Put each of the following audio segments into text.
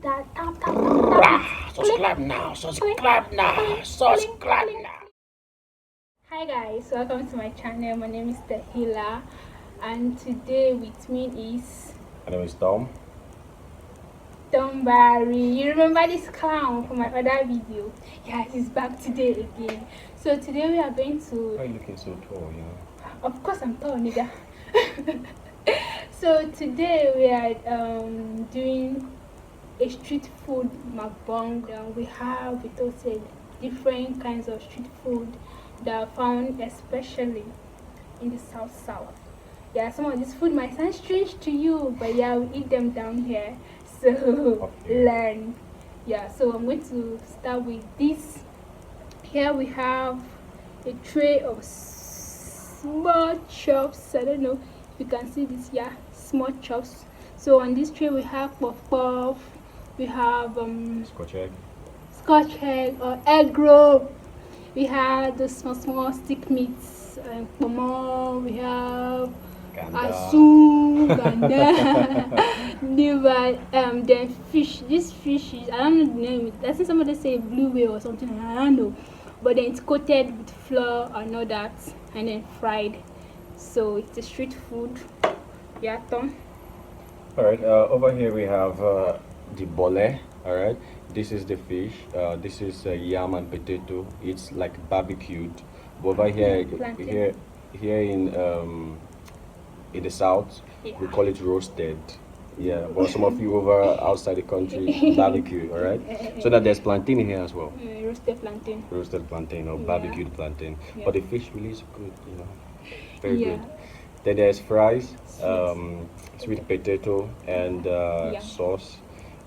That tap it. Subscribe now, subscribe now, subscribe now. Hi guys, welcome to my channel. My name is Tehila, and today with me is My name is Tom. Tom Barry. You remember this clown from my other video? Yeah, he's back today again. So today we are going to. Why are you looking so tall, you know? Of course, I'm tall, nigga. So today we are doing a street food mukbang. We have with us different kinds of street food that are found especially in the south. Yeah, some of this food might sound strange to you, but yeah, we eat them down here. So Okay. learn. Yeah, so I'm going to start with this. Here we have a tray of small chops. I don't know if you can see this. Yeah, small chops. So on this tray we have puff puff. We have scotch egg or egg roll. We have the small stick meats. We have asu, ganda, liver, then fish. This fish is, I don't know the name. I think somebody say blue whale or something. I don't know. But then it's coated with flour and all that, and then fried. So it's a street food. Yeah, Tom. Alright, over here we have the bole. Alright, this is the fish. This is yam and potato. It's like barbecued. But over here, Plantain. here in the south, Yeah. we call it roasted. Yeah, but some of you over outside the country, barbecue. Alright, so that there's plantain here as well. Roasted plantain. Roasted plantain or Yeah. barbecued plantain. Yeah. But the fish really is good, you know, very Yeah. good. Then there's fries, Sweet. sweet potato, and Yam. sauce.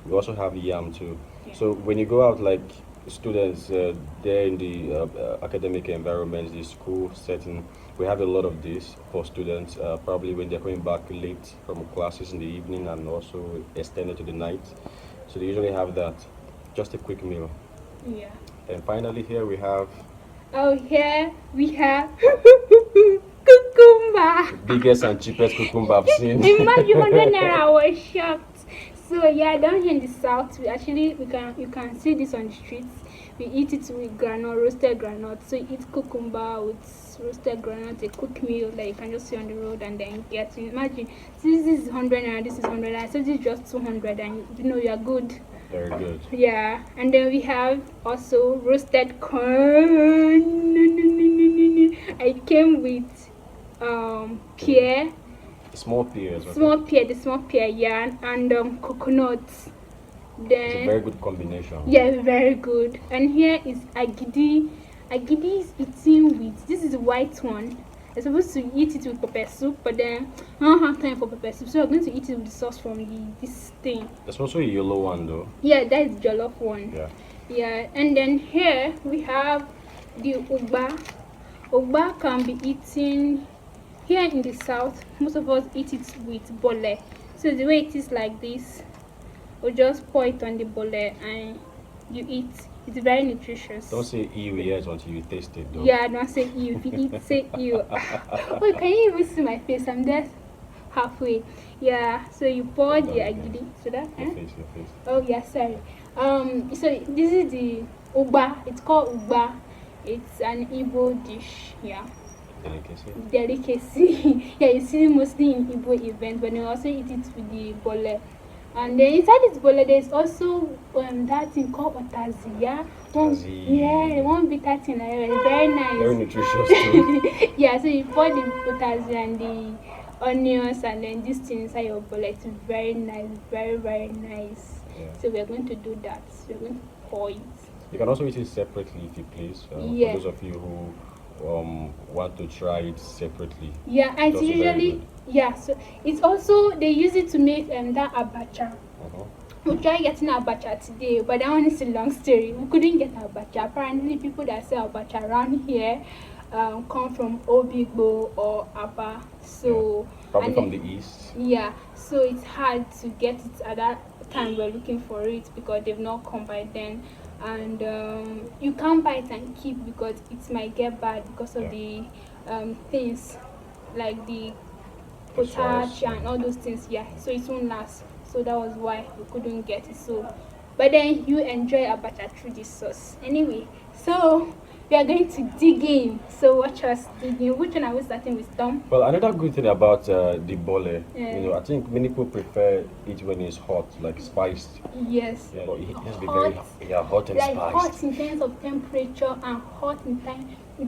We also have yam too. Yeah. So when you go out, like students, there in the academic environment, the school setting, we have a lot of this for students. Probably when they're coming back late from classes in the evening and also extended to the night. So they usually have that. Just a quick meal. Yeah. And finally, here we have Oh, here we have cucumber. biggest and cheapest cucumber I've seen. Imagine 100 naira. I was shocked. So yeah, down here in the south, you can see this on the streets. We eat it with granite, roasted granite. So you eat cucumber with roasted granite, a quick meal that you can just see on the road and then get to. Imagine this is 100 naira, this is 100 naira, so this is just 200, and you know you are good. Very good. Yeah, and then we have also roasted corn. I came with pear, Small pears. Okay. the small pear, yeah, and coconut. It's a Then very good combination. yeah, very good. And here is agidi. Agidi is eaten with, this is the white one. I'm supposed to eat it with pepper soup, but then I don't have time for pepper soup, so I'm going to eat it with the sauce from this thing. There's also a yellow one though. Yeah, that is jollof one. Yeah. Yeah, and then here we have the ugba. Ugba can be eaten here in the south. Most of us eat it with bole. So the way it is like this, we just pour it on the bole and you eat. It's very nutritious. Don't say ew yet until you taste it though. Yeah, don't say ew. If you eat, say ew. Wait, can you even see my face? I'm just halfway. Yeah, so you pour the agidi. So that, Your face, your face. oh yeah, sorry. So this is the uba. It's called uba. It's an Igbo dish. Yeah, Delicacy. delicacy. Yeah, you see it mostly in Igbo events, but you also eat it with the bole. And then inside this bole, there's also that thing called otazi. Yeah, Otazi. yeah, one bitter thing. It's very nice. Very nutritious too. Yeah, so you pour the otazi and the onions and then this thing inside your bole. It's very nice, very nice. Yeah. So we're going to do that. We're going to pour it. You can also eat it separately if you please. Yeah. For those of you who want to try it separately. Yeah, and It's it's also very usually, good. yeah, so it's also, they use it to make that abacha. Uh-huh. We tried getting abacha today, but that one is a long story. We couldn't get abacha. Apparently people that sell abacha around here come from Obigbo or Aba. So Probably and from the east. yeah, so it's hard to get it at that time. We're looking for it because they've not come by then, and you can't buy it and keep because it might get bad because of the things like the potash and all those things. Yeah, so it won't last. so that was why we couldn't get it. So, but then you enjoy abacha through this sauce. Anyway, so we are going to dig in. So watch us dig in. Which one are we starting with, Tom? Well, another good thing about the bole, Yeah. you know, I think many people prefer it when it's hot, like spiced. Yes. Yeah, but it has to be very hot and like spiced. hot in terms of temperature and hot in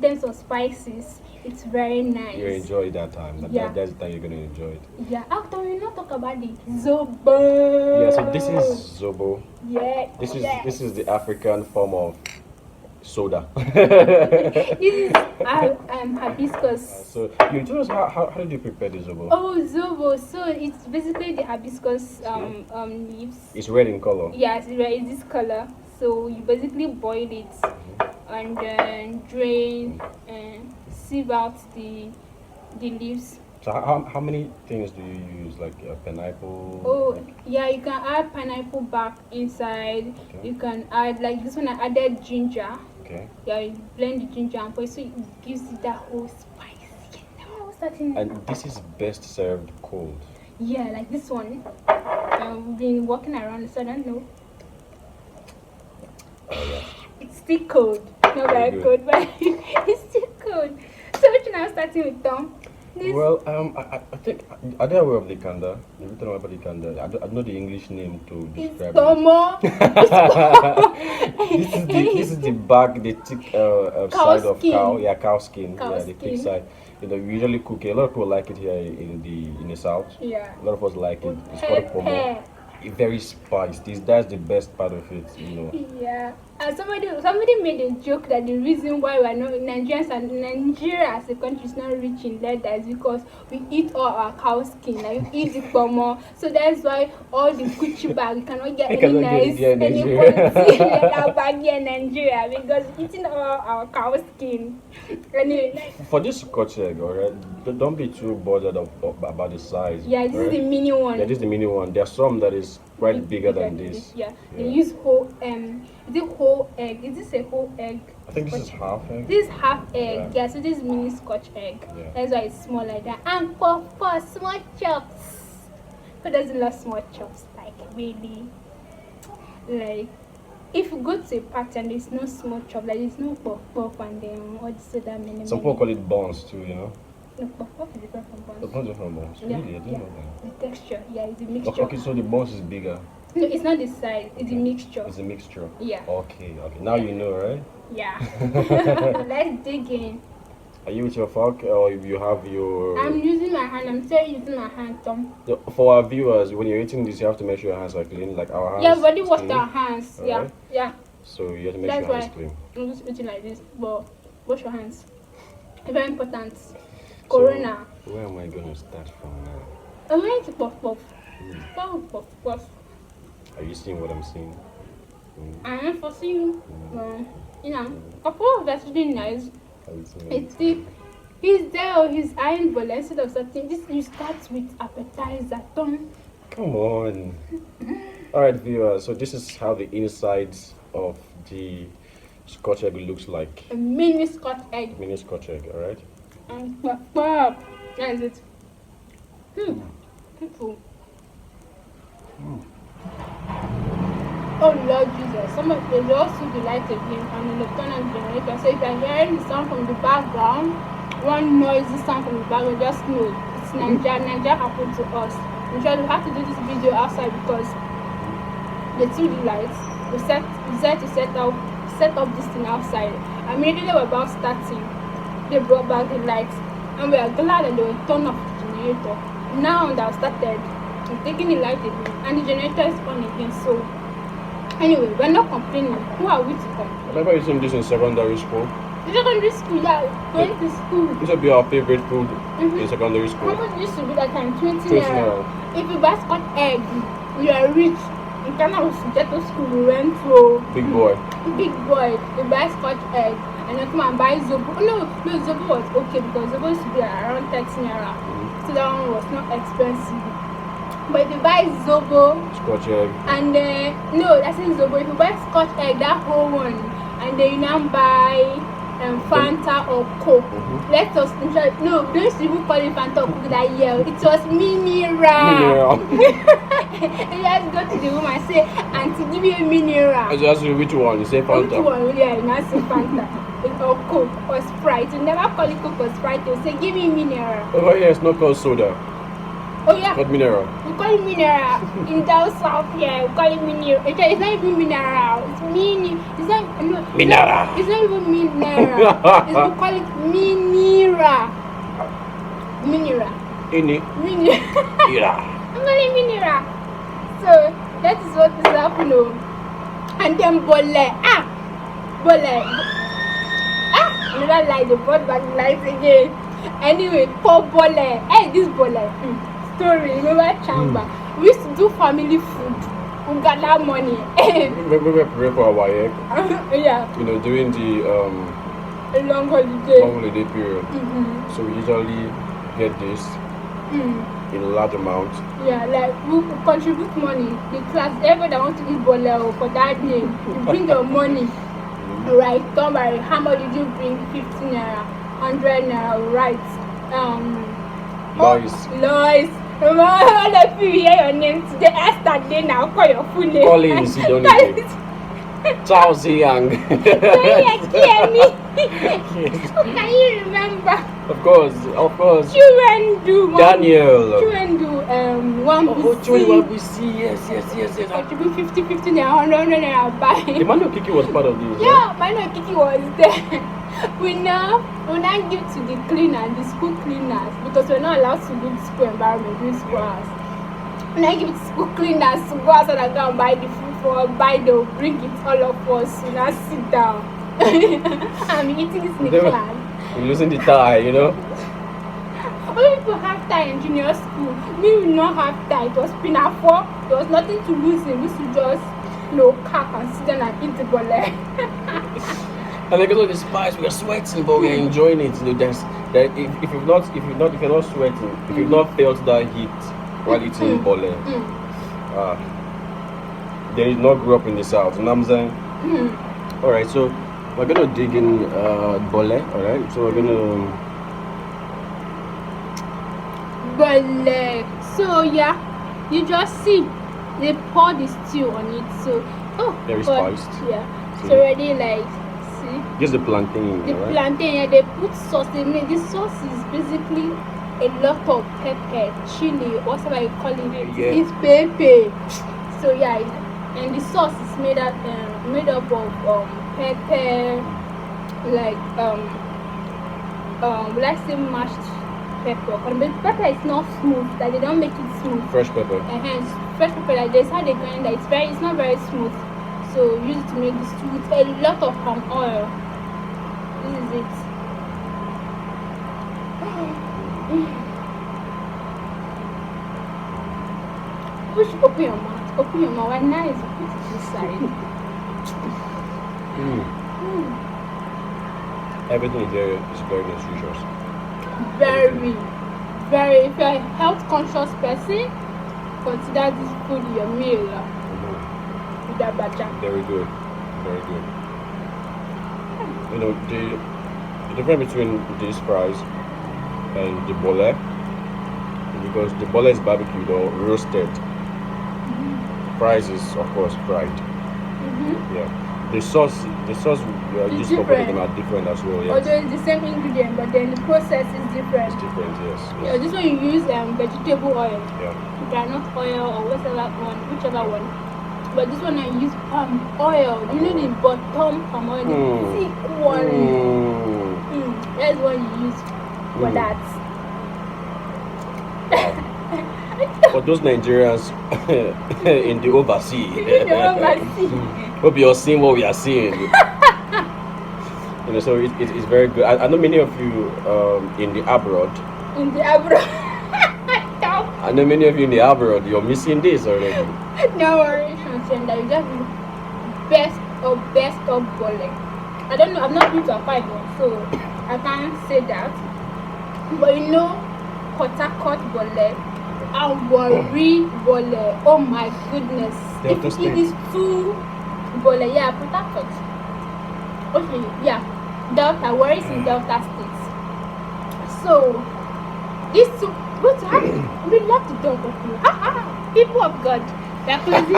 terms of spices. It's very nice. You enjoy that time. That's the time you're gonna enjoy it. Yeah. After we not talk about the zobo. Yeah. So this is zobo. Yeah. This is the African form of soda. This is hibiscus. So you tell us how did you prepare the zobo? Oh, zobo. So it's basically the hibiscus leaves. It's red in color. Yeah, it's this color. So you basically boil it and then drain and sieve out the leaves. So how many things do you use? Like pineapple? Oh, yeah, you can add pineapple back inside. Okay. You can add, like this one, I added ginger. Okay. Yeah, you blend the ginger and put, so it gives it that whole spice. And this is best served cold. Yeah, like this one. We've been walking around, so I don't know. Oh yeah. It's still cold. Not very cold, but it's still cold. So which one are we starting with, Tom? Well, I think are they aware of the kanda? You don't know about the kanda. I don't know the English name to describe it. Tomo. This is the back, the thick side of skin. cow. Yeah, cow skin. Cow yeah, the thick skin. side. You know, we usually cook it. A lot of people like it here in the south. Yeah. A lot of us like it. It's called pomo. Very spiced. That's the best part of it. You know. Yeah. And somebody made a joke that the reason why we are not Nigerians and Nigeria as a country is not rich in leather is because we eat all our cow skin, like we eat the pomo. So that's why all the Gucci bag, you cannot get any nice any quality leather bag here in Nigeria because we're eating all our cow skin. Anyway, For this Scotch egg, alright, don't be too bothered about the size. yeah, this is the mini one. Yeah, this is the mini one. There's some that is quite bigger than this. Yeah. They use whole is it whole egg? Is this a whole egg? I think this is half egg. This is half egg, yeah. So this is mini Scotch egg. Yeah. That's why it's small like that. And for small chops. Who doesn't love small chops? Like really, like if you go to a party and there's no small chop, like there's no puff and then all this other many. Some people call it buns too, you know. No, puff is different from buns. The buns are from buns. Yeah, Really, I didn't know that. The texture, yeah, it's the mixture. Okay, so the buns is bigger. No, it's not the size. It's the mixture. It's a mixture. Yeah. Okay. Now you know, right? Yeah. Let's dig in. Are you with your fork or if you have your... I'm using my hand. I'm still using my hand, Tom. For our viewers, when you're eating this, you have to make sure your hands are clean, like our hands. Yeah, body is wash clean. our hands. All Yeah, right. yeah. So you have to make That's sure your hands why clean. I'm just eating like this. But wash your hands. It's very important. Corona. So, where am I going to start from now? I'm going to puff puff. Puff. Are you seeing what I'm seeing? And for you, you know, puff puff that's really nice. Are you seeing It's deep. He's there, he's eyeing, but instead of something, this you start with appetizer, Tom. Come on. Alright, viewers, so this is how the insides of the Scotch egg looks like. A mini Scotch egg. Mini Scotch egg, alright? And puff puff. That is it. People. Oh Lord Jesus, some of the lost to the light again and the turn on generator. So if you're hearing the sound from the background, one noisy sound from the background, just know it's Nigeria happened to us. In fact, we have to do this video outside because the 2D lights, we decided to set up this thing outside. Immediately we're about starting, they brought back the lights and we are glad that they will turn off the generator. Now that I've started, I'm taking the light again and the generator is on again. So anyway, we're not complaining. Who are we to complain? Remember using this in secondary school? In secondary school, yeah, going to school. This would be our favorite food in secondary How school. much used to be that time? 20 20 naira. naira. If you buy Scotch egg, you are rich. In Ghana, we get to school, we went to Big boy. Big boy. You buy Scotch egg and then come and buy Zobo. Oh, no, Zobo was okay because Zobo used to be around 30 naira. So that one was not expensive. But if you buy Zobo Scotch egg. and no, that's in Zobo. If you buy Scotch egg, that whole one, and then you now buy Fanta or Coke. Let us no, don't even call it Fanta or Coke that year. It was Mineral. You just go to the room and say, Auntie, give me a mineral. I just ask you which one. You say Which Fanta. one? Yeah, you not say Fanta. Or Coke or Sprite. You never call it Coke or Sprite. You say, give me mineral. Oh yeah, it's not called soda. Oh yeah. Called mineral. We call it mineral. In down south here, we call it mineral. It's not even mineral. It's mini. It's not. No, Mineral. It's not even mineral. We call it mineral. Mineral. Ini. Mineral. Ira. I'm calling mineral. So that is what is happening. And then bole. Bole. Another light. The brought back light again. Anyway, for bole. Hey, this bole. Story. Remember Chamba? We used to do family food. We gather money. We were preparing for our egg. Yeah. You know, during the A long holiday. long holiday period. So we usually get this in a large amount. Yeah, like we contribute money. The class, everybody that want to eat bole for that day, you bring your money. Right, don't worry. How much did you bring? 15 naira, 100 naira, right? Lois. All of you hear your name today. Esther, day now call your full name. Colin Sidoni. Charles Young. Can you remember? Of course. Chuendu. Daniel. Chuendu. One Chuendu. Yes. Contribute 50 naira, 100 naira buy. The man of Kiki was part of this. Yeah, man of Kiki was there. We now give to the cleaners, the school cleaners, because we're not allowed to do the school environment, do school house. We now give it to school cleaners to go outside and go and buy the food for they'll bring it all of us. We now sit down. I'm eating this in the class. You're losing the tie, you know. Only people have tie in junior school. Me, we not have tie. It was pinafore. There was nothing to lose in. We used to just, cack and sit down and eat the bole. And because of the spice, we are sweating, but we are enjoying it. You know, if you're not sweating, if you've not felt that heat while eating bole, then you not grew up in the south. You know what I'm saying? All right, so we're gonna dig in bole. All right, so we're gonna bole. So yeah, you just see they pour the stew on it. So very spiced. Yeah, See? so already like. Just the plantain. The right? plantain, yeah, they put sauce in it. This sauce is basically a lot of pepper, chili, whatever you call it. Yeah. It's pepper. So yeah, and the sauce is made up of pepper, like let's say mashed pepper. But the pepper is not smooth. Like they don't make it smooth. Fresh pepper. Hence, fresh pepper. Like this how they grind that. It's not very smooth. So use it to make this stew with a lot of palm oil. This is it. Push, open your mouth. Open your mouth. And now it's put it inside. Everything is very nutritious. Very. If you're a health conscious person, consider this food your meal. Very good. You know, the difference between these fries and the bole is because the bole is barbecued or roasted. Fries is of course fried. Yeah. The sauce used for both of them are different as well. Yes. Although it's the same ingredient, but then the process is different. It's different, yes. Yeah, this one you use vegetable oil. Yeah. Granite oil or whichever one. But this one I use palm oil. You know the bottom palm oil, the thick one. That's what you use for that. For those Nigerians in the overseas, hope you're seeing what we are seeing. You know, so it's very good. I know many of you in the abroad. I know many of you in the abroad. You're missing this already. No worries, that you just best of bole. I don't know. I've not been to a fight one, so I can't say that. But you know, Kotakot bole. Awori bole. Oh my goodness. Delta If State. it is too bole, yeah, Port Harcourt. Okay, yeah. Delta, where is in Delta State? So, these two, we love to talk of you. People of God, we are closing.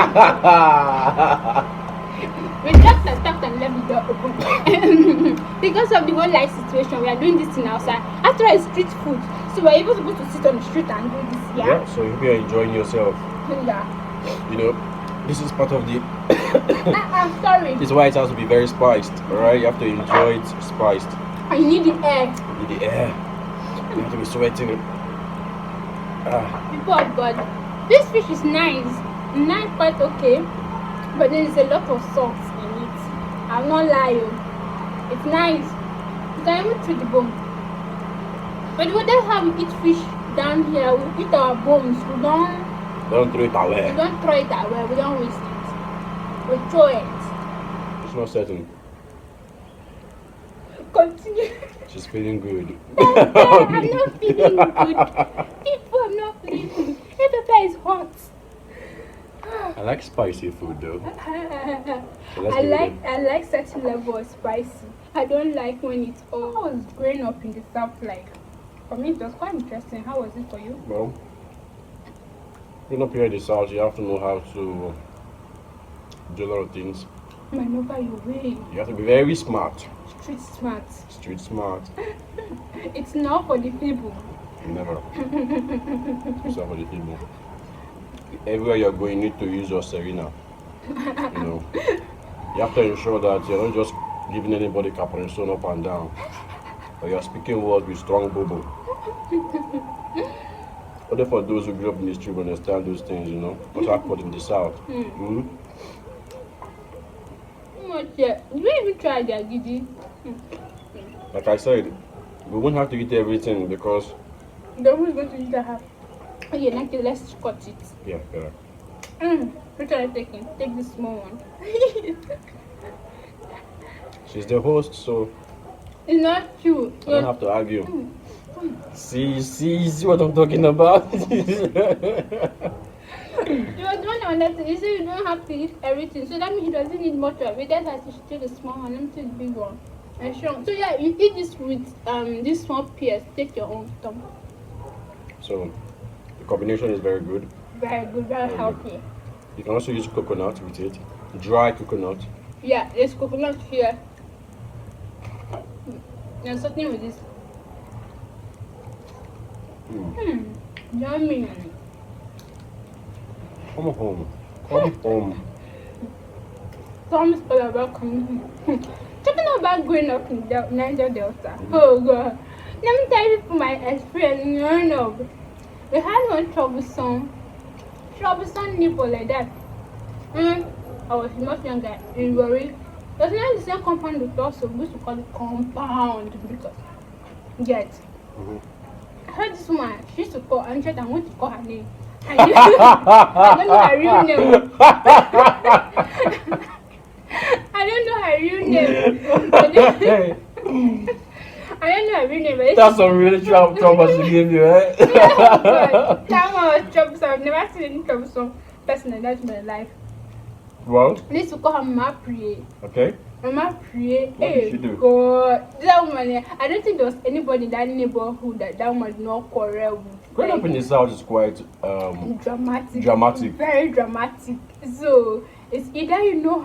We talked and left the door open. Because of the whole life situation, we are doing this thing outside. After all, it's street food, so we're even supposed to sit on the street and do this. Yeah, so if you're enjoying yourself, Yeah. you know, this is part of the. I'm sorry. This is why it has to be very spiced, alright? You have to enjoy it spiced. And you need the air. You need the air. You have to be sweating it. People of God, this fish is nice. Nice, quite okay. But there is a lot of salt in it. I'm not lying. It's nice. You can even chew the bone. But that's how we eat fish down here. We eat our bones. We don't Don't throw it away. We don't throw it away. We don't waste it. We throw it. It's not certain. Continue. She's feeling good. I'm not feeling good. People, I'm not feeling good. The pepper is hot. I like spicy food though. So let's I give it like certain level of spicy. I don't like when it's all. I was growing up in the south, like for me it was quite interesting. How was it for you? Well, growing up here in the south, you have to know how to do a lot of things. Maneuver your way. You have to be very smart. Street smart. Street smart. It's not for the people. Never. It's not for the people. Everywhere you're going, you need to use your Serena. You know, you have to ensure that you're not just giving anybody caparazon up and down, but you're speaking words with strong bubble. Only for those who grew up in the street understand those things, you know. What's happened in the south? Not yet. You even try their gidi. Like I said, we won't have to eat everything because. The who's going to eat the half? Okay, now let's cut it. Yeah, yeah. Which are you taking? Take the small one. She's the host, so It's not true. I don't have to argue. See what I'm talking about? You don't want to. You say you don't have to eat everything, so that means he doesn't need much of it. That's why you should take the small one. Let me take the big one. And sure. So yeah, you eat this with this small piece. Take your own thumb. So the combination is very good. Very good, very healthy. You can also use coconut with it, dry coconut. Yeah, there's coconut here. There's something with this. Yummy. Come home. Come home. Tom is all about coming home. Talking about growing up in Niger Delta. Oh God. Let me tell you from my experience. No. We had one troublesome neighbor like that. I was much younger in Worry. It was not the same compound with us, so we used to call it compound because yet. I heard this woman, she used to call Angela and went to call her name. I don't know her real name. I don't know her real name. I don't know her real name. That's some really trouble she gave you, eh? That one was troublesome. I've never seen any troublesome person like that in my life. Well, I used to call her Mama Priye. okay. Mama Priye. What did she do? God. That woman, I don't think there was anybody in that neighborhood that woman did not quarrel with. Growing up in the south is quite dramatic. Very dramatic. So it's either you know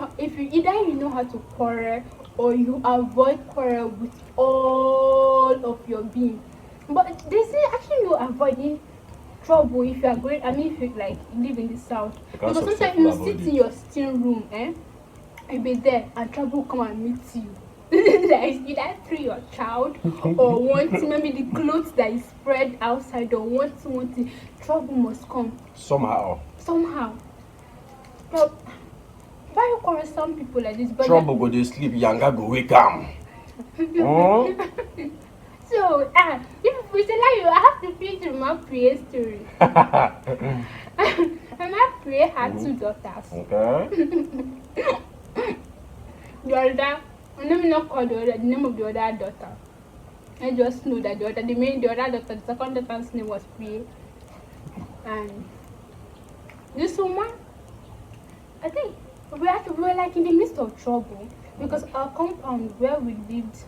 how to quarrel or you avoid quarrel with all of your being. But there's actually no avoiding trouble if you are going. I mean, if you like live in the south, because sometimes you sit in your sitting room, you'll be there and trouble will come and meet you. Like either through your child or wanting maybe the clothes that is spread outside or wanting trouble must come somehow. But why you call some people like this? But trouble go they sleep, younger go wake up. So if we say like you, I have to finish the Mama Priye story. Mama Priye had two daughters. Okay. The other, let me not call the name of the other daughter. I just know that the other daughter, the second daughter's name was Priye. And this woman, I think we were like in the midst of trouble because our compound where we lived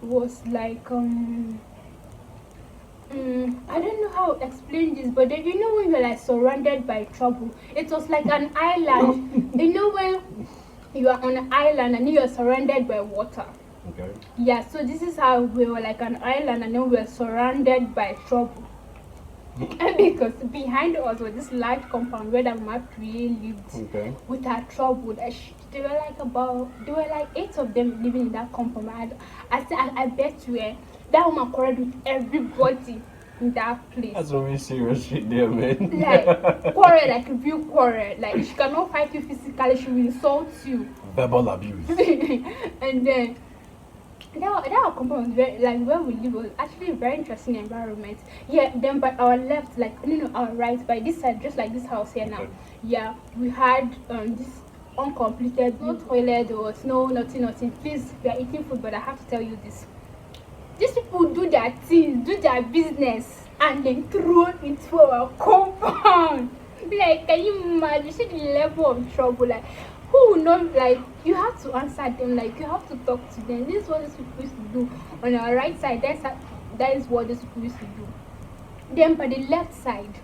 was like I don't know how to explain this, but then, when you're like surrounded by trouble, it was like an island. When you are on an island and you are surrounded by water. Okay. Yeah, so this is how we were like an island and then we were surrounded by trouble. And because behind us was this large compound where the map really lived with our trouble. There were like 8 of them living in that compound. I bet you that woman quarreled with everybody in that place. That's very serious shit there, man. Like quarrel, like real quarrel. Like she cannot fight you physically, she will insult you. Verbal abuse. And then that compound was very, like, where we live was actually a very interesting environment. Yeah, then by our left, like our right, by this side, just like this house here now. Yeah, we had this uncompleted, no toilet, there was no nothing. Please, we are eating food, but I have to tell you this. These people do their things, do their business, and then throw it into our compound. Like, can you imagine? See the level of trouble, like. Who will not, like, you have to answer them, like, you have to talk to them. This is what these people used to do. On our right side, that is what these people used to do. Then by the left side,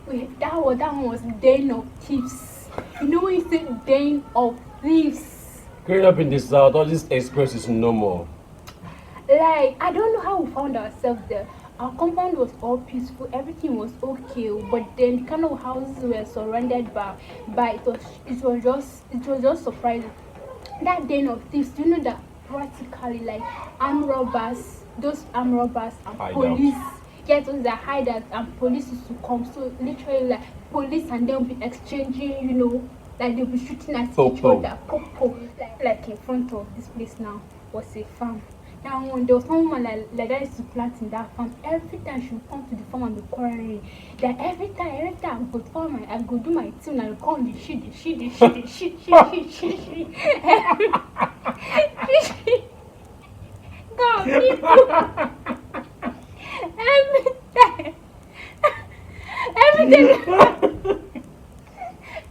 that one was den of thieves. When you say den of thieves. Growing up in the south, all this express is no more. Like, I don't know how we found ourselves there. Our compound was all peaceful, everything was okay, but then the kind of houses we were surrounded by it was just surprising. That den of thieves, do you know that practically like those armed robbers and police, it was the hideout and police used to come. So literally like police and them be exchanging, like they'll be shooting at each other. Like in front of this place now was a farm. Now, when there was some woman like that used to plant in that farm, every time she would come to the farm and be quarreling. That every time I go to farm, I go do my thing and I go on the shit. God, people. Every time.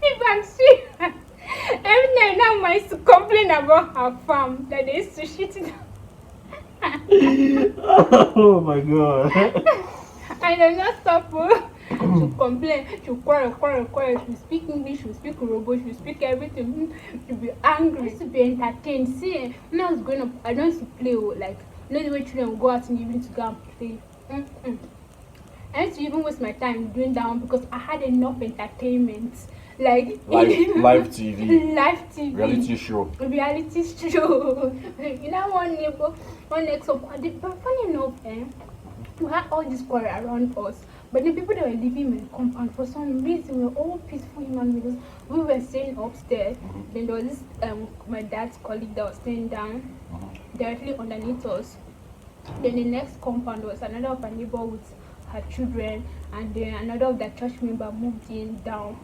People, I'm serious. Every time now, I used to complain about her farm that they used to shit it. Oh my god. I do not stop to complain, to quarrel. She speak English, she speak Yoruba, she speak everything. She be angry, to be entertained. See, when I was growing up, I don't used to play like the way children will go out in the evening to go and play. I used to even waste my time doing that one because I had enough entertainment. Like live TV, reality show. One next up, but funny enough, we had all this quarrel around us, but the people that were living in the compound, for some reason, were all peaceful human beings. We were staying upstairs. Then there was this my dad's colleague that was staying down, directly underneath us. Then the next compound was another of our neighbor with her children, and then another of the church member moved in down.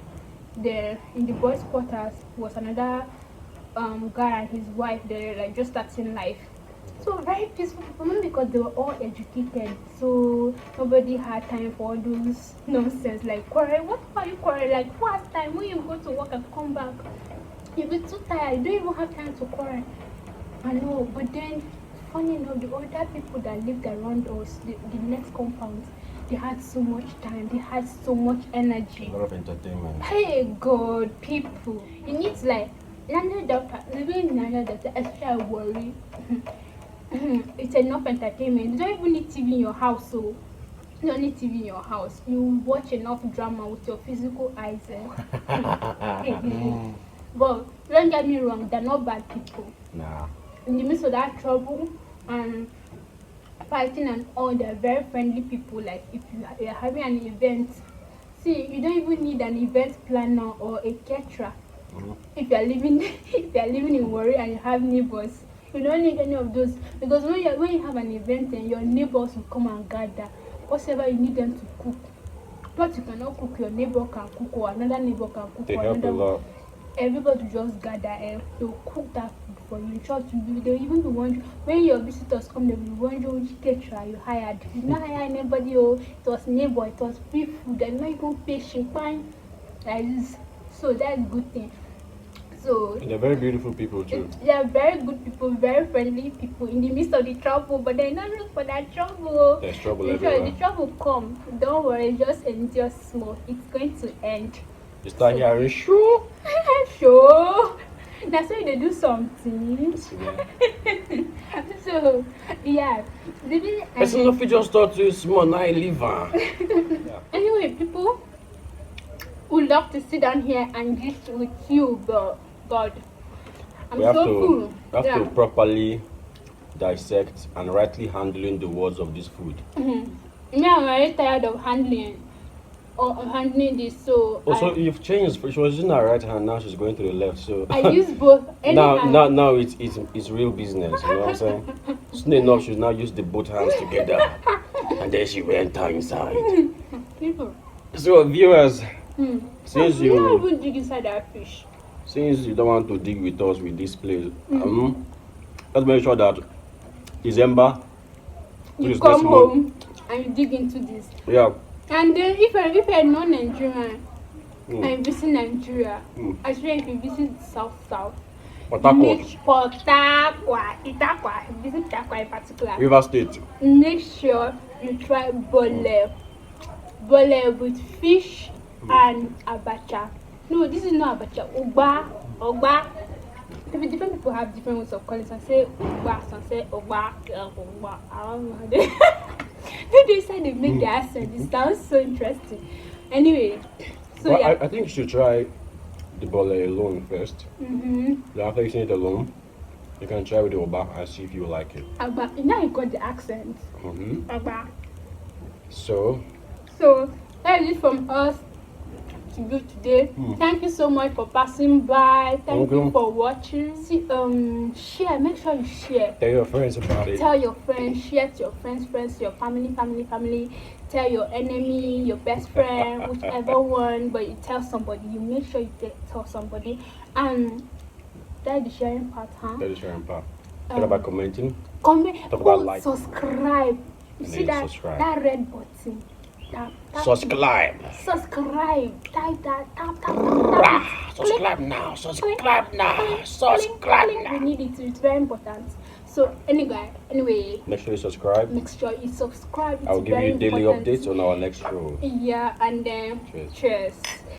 There in the boys' quarters was another guy and his wife. They're like just starting life. So very peaceful people, because they were all educated. So nobody had time for all those nonsense like quarrel. What are you quarrel? Like who has time when you go to work and come back? You'll be too tired. You don't even have time to quarrel. I know, but then funny enough, the older people that lived around us, the next compound, they had so much time, they had so much energy. A lot of entertainment. Hey God, people. You need to like Niger Delta, living in Niger Delta, especially I worry. It's enough entertainment. You don't even need TV in your house, so you don't need TV in your house. You watch enough drama with your physical eyes. But don't get me wrong, they're not bad people. Nah. In the midst of that trouble and fighting and all, they're very friendly people. Like if you're having an event, see, you don't even need an event planner or a caterer. If you're living in Warri and you have neighbors, you don't need any of those, because when you have an event, then your neighbors will come and gather whatever you need them to cook. What you cannot cook, your neighbor can cook, or another neighbor can cook. They or help a lot. Everybody just gather and they'll cook that food for you. They'll even be wondering, when your visitors come, they'll be wondering which caterer you hired. You not hire anybody, it was neighbor, it was free food, they're not even pay champagne like this. So that's a good thing. So And they're very beautiful people too. they are very good people, very friendly people in the midst of the trouble, but they don't look for that trouble. There's trouble The everywhere. trouble come. Don't worry, just endure small. It's going to end. You start hearing sure. Sure. That's why they do something. So yeah. Person of you just thought to small now I live. Anyway, people would love to sit down here and gist with you, but God, I'm We have so to full. we have Yeah. to properly dissect and rightly handling the words of this food. Me, I'm very tired of handling this, so Also, you've changed. She was using her right hand, now she's going to the left. So I use both. now it's real business. You know what I'm saying? Soon enough, she'll now use the both hands together, and then she will enter inside. People. So viewers, since You you don't even dig inside that fish. don't want to dig with us with this place, let's make sure that December You this come month- home and you dig into this. Yeah. And then if you're not Nigerian Mm. and you visit Nigeria, Mm. I swear if you visit South, Port Harcourt, make Port Harcourt, Itakwa, visit Itakwa in particular. River State. Make sure you try bole with fish and abacha. No, this is not abacha. Ogba. Different people have different ways of calling. Some say ogba, some say ogba. I don't know how they. They say they make their accent. It sounds so interesting. Anyway, so Well, yeah. I think you should try the bole alone first. Then after eating it alone, you can try with the oba and see if you like it. Agba. Now you got the accent. Agba. So That is it from us to you today. Thank you so much for passing by. Thank you for watching. See, share. Make sure you share. tell your friends about it. Tell your friends. Share to your friends, your family. Tell your enemy, your best friend, whichever one. But you tell somebody. You make sure you tell somebody. And that's the sharing part, huh? That is your part. What about commenting? Comment. Talk about like. Subscribe. You And see then that subscribe. that red button. Tap. Subscribe. Type that. Tap. Subscribe now. Subscribe now. Click. Subscribe We now. need it. It's very important. So anyway, Make sure you subscribe. make sure you subscribe. It's I'll give very you daily important. updates on our next show. Yeah, and then Cheers. cheers.